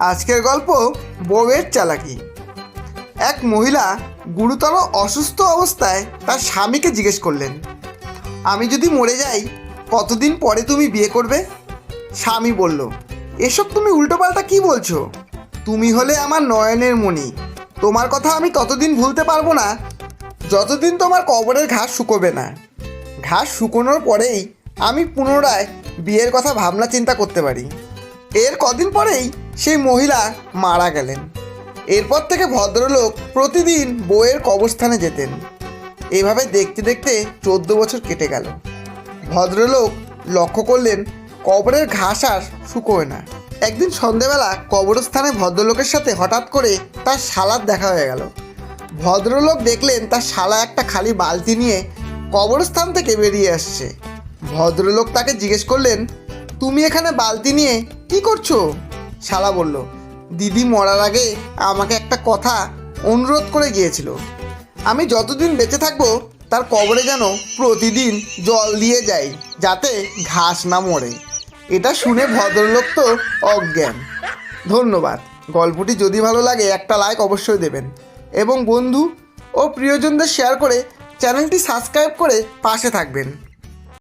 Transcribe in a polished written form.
আজকের গল্প বউয়ের চালাকি। এক মহিলা গুরুতর অসুস্থ অবস্থায় তার স্বামীকে জিজ্ঞেস করলেন, আমি যদি মরে যাই কতদিন পরে তুমি বিয়ে করবে? স্বামী বলল, এসব তুমি উল্টোপাল্টা কি বলছো? তুমি হলে আমার নয়নের মণি। তোমার কথা আমি ততদিন ভুলতে পারবো না যতদিন তোমার কবরের ঘাস শুকোবে না। ঘাস শুকোনোর পরেই আমি পুনরায় বিয়ের কথা ভাবনা চিন্তা করতে পারি। এর কদিন পরেই সেই মহিলা মারা গেলেন। এরপর থেকে ভদ্রলোক প্রতিদিন বউয়ের কবরস্থানে যেতেন। এভাবে দেখতে দেখতে 14 বছর কেটে গেল। ভদ্রলোক লক্ষ্য করলেন কবরের ঘাস আর শুকোয় না। একদিন সন্ধেবেলা কবরস্থানে ভদ্রলোকের সাথে হঠাৎ করে তার শালার দেখা হয়ে গেল। ভদ্রলোক দেখলেন তার শালা একটা খালি বালতি নিয়ে কবরস্থান থেকে বেরিয়ে আসছে। ভদ্রলোক তাকে জিজ্ঞেস করলেন, তুমি এখানে বালতি নিয়ে কি করছো? শালা বলল, দিদি মরার আগে আমাকে একটা কথা অনুরোধ করে গিয়েছিল। আমি যতদিন বেঁচে থাকবো তার কবরে যেন প্রতিদিন জল দিয়ে যাই, যাতে ঘাস না মরে। এটা শুনে ভদ্রলোক তো অজ্ঞান। ধন্যবাদ। গল্পটি যদি ভালো লাগে একটা লাইক অবশ্যই দেবেন এবং বন্ধু ও প্রিয়জনদের শেয়ার করে চ্যানেলটি সাবস্ক্রাইব করে পাশে থাকবেন।